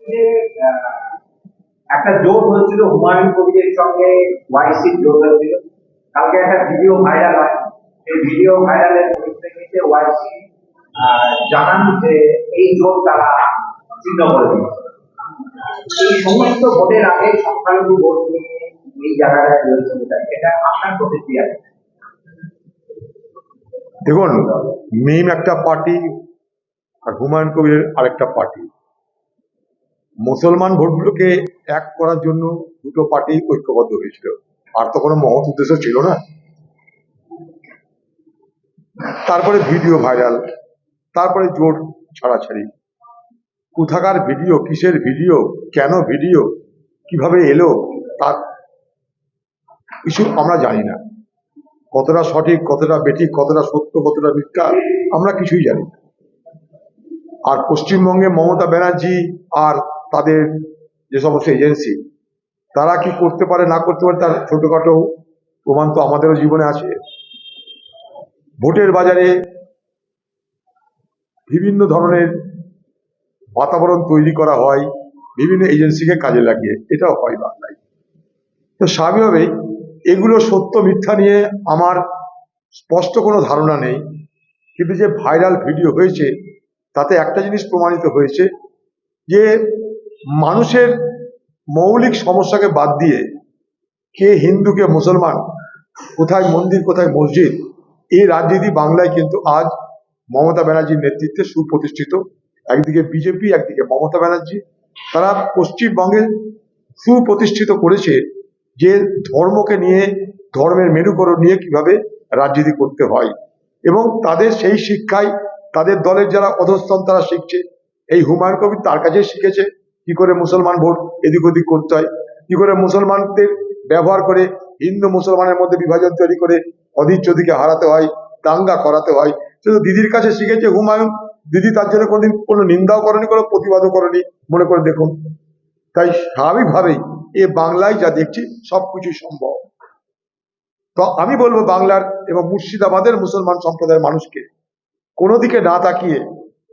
যে একটা জোট হয়েছিল হুমায়ুন কবিরের সঙ্গে ওয়াইসির জোট হয়েছিল। কালকে একটা ভিডিও ভাইরাল হয়, সেই ভিডিও ভাইরালের পরিপ্রেক্ষিতে ওয়াইসি জানান যে এই জোট তারা ছিন্ন করে দিয়েছে। এই সমস্ত ভোটের আগে সংখ্যালঘু ভোট নিয়ে এই জায়গাটায় রয়েছে, এটা আপনার প্রতিক্রিয়া? দেখুন, মিম একটা পার্টি আর হুমায়ুন কবিরের আরেকটা পার্টি। মুসলমান ভোটগুলোকে এক করার জন্য দুটো পার্টি ঐক্যবদ্ধ হয়েছিল, আর তো কোনো মহৎ উদ্দেশ্য ছিল না। তারপরে ভিডিও ভাইরাল, তারপরে জোট ছাড়াছাড়ি। কোথাকার ভিডিও, কিসের ভিডিও, কেন ভিডিও, কিভাবে এলো, তার কিছু আমরা জানি না। কতটা সঠিক, কতটা বেঠিক, কতটা সত্য, কতটা মিথ্যা, আমরা কিছুই জানি না। আর পশ্চিমবঙ্গে মমতা ব্যানার্জি আর তাদের যে সমস্ত এজেন্সি, তারা কি করতে পারে না করতে পারে তার ছোটখাটো প্রমাণ তো আমাদেরও জীবনে আছে। ভোটের বাজারে বিভিন্ন ধরনের বাতাবরণ তৈরি করা হয় বিভিন্ন এজেন্সিকে কাজে লাগিয়ে, এটাও হয় বাংলায়। তো স্বাভাবিকভাবেই এগুলো সত্য মিথ্যা নিয়ে আমার স্পষ্ট কোনো ধারণা নেই, কিন্তু যে ভাইরাল ভিডিও হয়েছে তাতে একটা জিনিস প্রমাণিত হয়েছে যে মানুষের মৌলিক সমস্যাকে বাদ দিয়ে কে হিন্দু কে মুসলমান, কোথায় মন্দির কোথায় মসজিদ, এই রাজনীতি বাংলায় কিন্তু আজ মমতা ব্যানার্জির নেতৃত্বে সুপ্রতিষ্ঠিত। একদিকে বিজেপি, একদিকে মমতা ব্যানার্জি, তারা পশ্চিমবঙ্গে সুপ্রতিষ্ঠিত করেছে যে ধর্মকে নিয়ে, ধর্মের মেরুকরণ নিয়ে কিভাবে রাজনীতি করতে হয়, এবং তাদের সেই শিক্ষায় তাদের দলের যারা অধস্তন তারা শিখছে। এই হুমায়ুন কবির তার কাছে শিখেছে কি করে মুসলমান ভোট এদিক ওদিক করতে হয়, কি করে মুসলমানদের ব্যবহার করে হিন্দু মুসলমানের মধ্যে বিভাজন তৈরি করে অধীর চৌধুরীকে হারাতে হয়, দাঙ্গা করাতে হয়। শুধু দিদির কাছে শিখেছে হুমায়ুন, দিদি তার জন্য কোনোদিন কোনো নিন্দাও করেনি, কোনো প্রতিবাদও করেনি, মনে করে দেখুন। তাই স্বাভাবিকভাবেই এ বাংলায় যা দেখছি সবকিছুই সম্ভব। তো আমি বলবো বাংলার এবং মুর্শিদাবাদের মুসলমান সম্প্রদায়ের মানুষকে কোনো দিকে না তাকিয়ে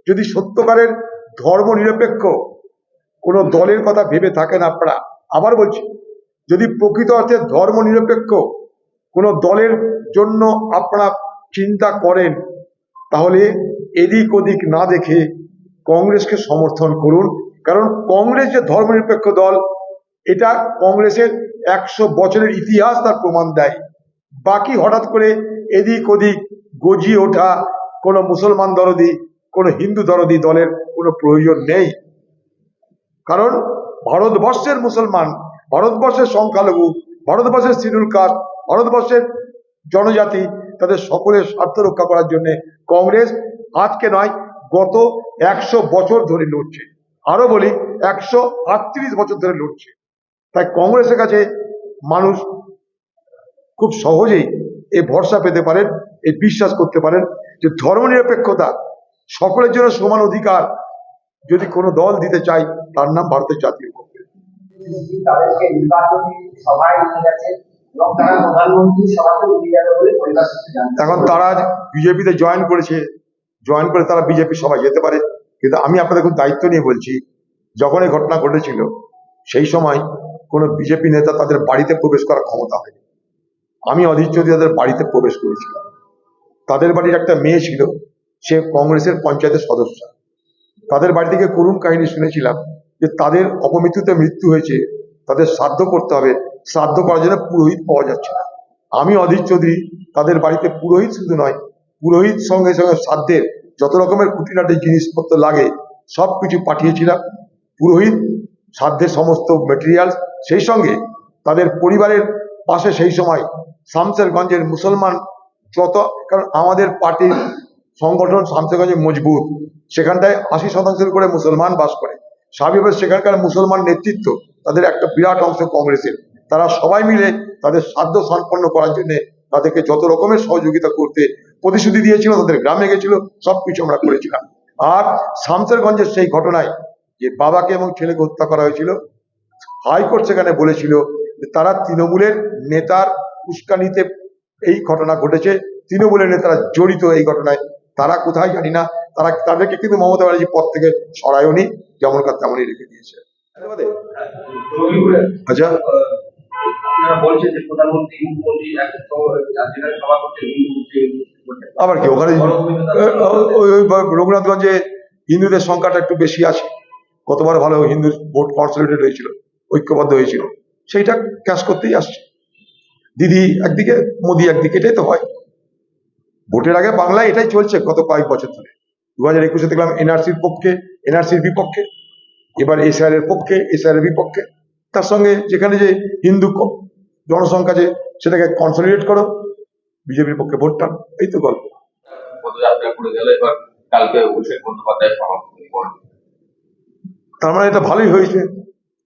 যদি সত্যকারের ধর্ম নিরপেক্ষ কোনো দলের কথা ভেবে থাকেন আপনারা, আবার বলছি, যদি প্রকৃত অর্থে ধর্ম নিরপেক্ষ কোনো দলের জন্য আপনারা চিন্তা করেন, তাহলে এদিক ওদিক না দেখে কংগ্রেসকে সমর্থন করুন। কারণ কংগ্রেস যে ধর্মনিরপেক্ষ দল, এটা কংগ্রেসের 100 বছরের ইতিহাস তার প্রমাণ দেয়। বাকি হঠাৎ করে এদিক ওদিক গজিয়ে ওঠা কোনো মুসলমান দরদি, কোনো হিন্দু দরদি দলের কোনো প্রয়োজন নেই। কারণ ভারতবর্ষের মুসলমান, ভারতবর্ষের সংখ্যালঘু, ভারতবর্ষের শিডিউল কাস্ট, ভারতবর্ষের জনজাতি, তাদের সকলের স্বার্থ রক্ষা করার জন্য কংগ্রেস আজকে নয় গত 100 বছর ধরে লড়ছে। আরো বলি 138 বছর ধরে লড়ছে। তাই কংগ্রেসের কাছে মানুষ খুব সহজেই এই ভরসা পেতে পারেন, এই বিশ্বাস করতে পারেন যে ধর্মনিরপেক্ষতা, সকলের জন্য সমান অধিকার যদি কোনো দল দিতে চায় তার নাম ভারতের জাতীয় কংগ্রেস। তাদেরকে নির্বাচনী সভায় নিয়ে গেছে এবং তারা প্রধানমন্ত্রী সভাতে নিয়ে যাবে বলে পরিবার সূত্রে জানতে। এখন তারা বিজেপিতে জয়েন করেছে, জয়েন করে তারা বিজেপি সভায় যেতে পারে। কিন্তু আমি আপনাদের খুব দায়িত্ব নিয়ে বলছি, যখন এই ঘটনা ঘটেছিল সেই সময় কোনো বিজেপি নেতা তাদের বাড়িতে প্রবেশ করার ক্ষমতা হয়নি। আমি অধীর চৌধুরী তাদের বাড়িতে প্রবেশ করেছিলাম। তাদের বাড়ির একটা মেয়ে ছিল, সে কংগ্রেসের পঞ্চায়েতের সদস্য। তাদের বাড়ি থেকে করুণ কাহিনী শুনেছিলাম যে তাদের অপমৃত্যুতে মৃত্যু হয়েছে, তাদের শ্রাদ্ধ করতে হবে, শ্রাদ্ধ করার জন্য পুরোহিত পাওয়া যাচ্ছে না। আমি অধীর চৌধুরী তাদের বাড়িতে পুরোহিত শুধু নয়, পুরোহিত সঙ্গে সঙ্গে শ্রাদ্ধের যত রকমের খুঁটিনাটি জিনিসপত্র লাগে সবকিছু পাঠিয়েছিলাম। পুরোহিত, শ্রাদ্ধের সমস্ত মেটেরিয়াল, সেই সঙ্গে তাদের পরিবারের পাশে সেই সময় শামসেরগঞ্জের মুসলমান যত, কারণ আমাদের পার্টির সংগঠন শামসেরগঞ্জে মজবুত, সেখানটায় 80% করে মুসলমান বাস করে। স্বাভাবিকভাবে সেখানকার মুসলমান নেতৃত্ব, তাদের একটা বিরাট অংশ কংগ্রেসের, তারা সবাই মিলে তাদের সাধ্য সম্পন্ন করার জন্য তাদেরকে যত রকমের সহযোগিতা করতে প্রতিশ্রুতি দিয়েছিল, তাদের গ্রামে গেছিল, সবকিছু আমরা করেছিলাম। আর শামসেরগঞ্জের সেই ঘটনায় যে বাবাকে এবং ছেলেকে হত্যা করা হয়েছিল, হাইকোর্ট সেখানে বলেছিল যে তারা তৃণমূলের নেতার উস্কানিতে এই ঘটনা ঘটেছে, তৃণমূলের নেতারা জড়িত এই ঘটনায়। তারা কোথায় জানি না, তাদেরকে কিন্তু মমতা ব্যানার্জি পদ থেকে সরায়নি, যেমনকার তেমনই রেখে দিয়েছে। আচ্ছা, আপনারা বলছেন যে প্রধানমন্ত্রী মুখ্যমন্ত্রী যেখানে সভা করছেন আবার কি ওখানে রঘুনাথগঞ্জে হিন্দুদের সংখ্যাটা একটু বেশি আছে, গতবার ভালো হিন্দু ভোট কনসলিডেট হয়েছিল, ঐক্যবদ্ধ হয়েছিল, সেইটা ক্যাশ করতেই আসছে। দিদি একদিকে, মোদি একদিকে, এটাই তো হয়। ভোটের আগে বাংলায় এটাই চলছে গত কয়েক বছর ধরে। 2021-এ দেখলাম এনআরসির পক্ষে, এনআরসির বিপক্ষে, এবার এসআর এর পক্ষে, এসআর এর বিপক্ষে। তার সঙ্গে যেখানে যে হিন্দু জনসংখ্যা যে সেটাকে কনসলিডেট করো, বিজেপির পক্ষে ভোট টান, এই তো গল্প। পদযাত্রা করে গেল, এবার কালকে অভিষেক বন্দ্যোপাধ্যায় সমাপনী করবে। তার মানে এটা ভালোই হয়েছে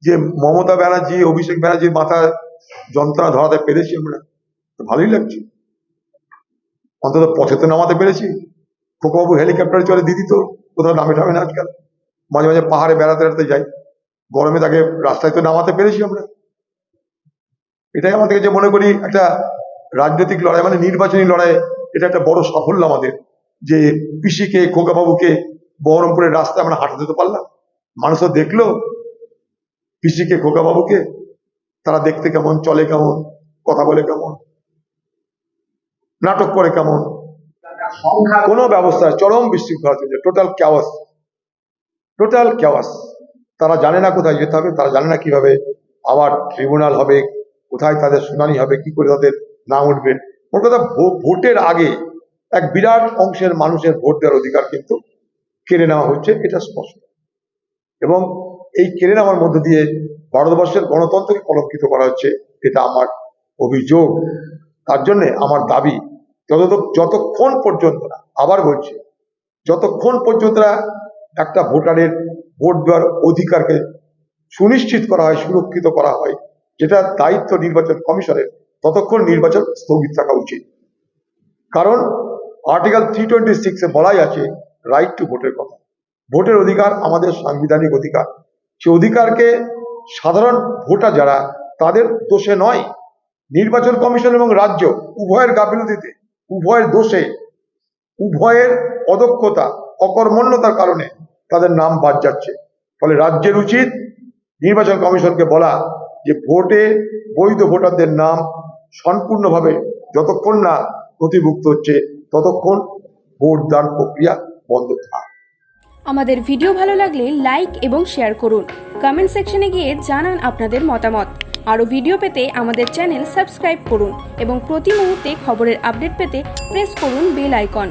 যে মমতা ব্যানার্জি, অভিষেক ব্যানার্জির মাথায় যন্ত্রণা ধরাতে পেরেছি আমরা, তো ভালোই লাগছে। অন্তত পথে তো নামাতে পেরেছি। খোকাবাবু হেলিকপ্টারে চলে, দিদি তো কোথাও নামে ঠামে না আজকাল, মাঝে মাঝে পাহাড়ে বেড়াতে বেড়াতে যাই, গরমে তাকে রাস্তায় তো নামাতে পেরেছি আমরা। এটাই আমাদের যে মনে করি একটা রাজনৈতিক লড়াই, মানে নির্বাচনী লড়াই, এটা একটা বড় সাফল্য আমাদের, যে পিসিকে, খোকাবাবুকে বহরমপুরের রাস্তায় আমরা হাঁটতে দিতে পারলাম। মানুষও দেখলো পিসিকে, খোকাবাবুকে, তারা দেখতে কেমন, চলে কেমন, কথা বলে কেমন, নাটক করে কেমন। সংখ্যা কোনো ব্যবস্থা চরম বিশৃঙ্খলা চলছে, টোটাল ক্যাওয়াস, টোটাল ক্যাওয়াস। তারা জানে না কোথায় যেতে হবে, তারা জানে না কিভাবে আবার ট্রিব্যুনাল হবে, কোথায় তাদের শুনানি হবে, কি করে তাদের নাম উঠবে। ওর কথা, ভোটের আগে এক বিরাট অংশের মানুষের ভোট দেওয়ার অধিকার কিন্তু কেড়ে নেওয়া হচ্ছে, এটা স্পষ্ট। এবং এই কেড়ে নেওয়ার মধ্য দিয়ে ভারতবর্ষের গণতন্ত্রকে কলঙ্কিত করা হচ্ছে, এটা আমার অভিযোগ। তার জন্য আমার দাবি, যতক্ষণ পর্যন্ত না, আবার বলছি, যতক্ষণ পর্যন্ত না একটা ভোটারের ভোট দেওয়ার অধিকারকে সুনিশ্চিত করা হয়, সুরক্ষিত করা হয়, যেটা দায়িত্ব নির্বাচন কমিশনের, ততক্ষণ নির্বাচন স্থগিত থাকা উচিত। কারণ আর্টিকেল 326-এ বলাই আছে রাইট টু ভোটের কথা। ভোটের অধিকার আমাদের সাংবিধানিক অধিকার। সে অধিকারকে সাধারণ ভোটার যারা, তাদের দোষে নয়, নির্বাচন কমিশন এবং রাজ্য উভয়ের গাফিলতিতে, উভয়ের দোষে, উভয়ের অদক্ষতা, অকর্মণ্যতার কারণে তাদের নাম বাদ যাচ্ছে। ফলে রাজ্যের উচিত নির্বাচন কমিশনকে বলা যে ভোটে বৈধ ভোটারদের নাম সম্পূর্ণভাবে যতক্ষণ না নথিভুক্ত হচ্ছে, ততক্ষণ ভোটদান প্রক্রিয়া বন্ধ থাক। আমাদের ভিডিও ভালো লাগলে লাইক এবং শেয়ার করুন। কমেন্ট সেকশনে গিয়ে জানান আপনাদের মতামত। আরও ভিডিও পেতে আমাদের চ্যানেল সাবস্ক্রাইব করুন এবং প্রতি মুহূর্তে খবরের আপডেট পেতে প্রেস করুন বেল আইকন।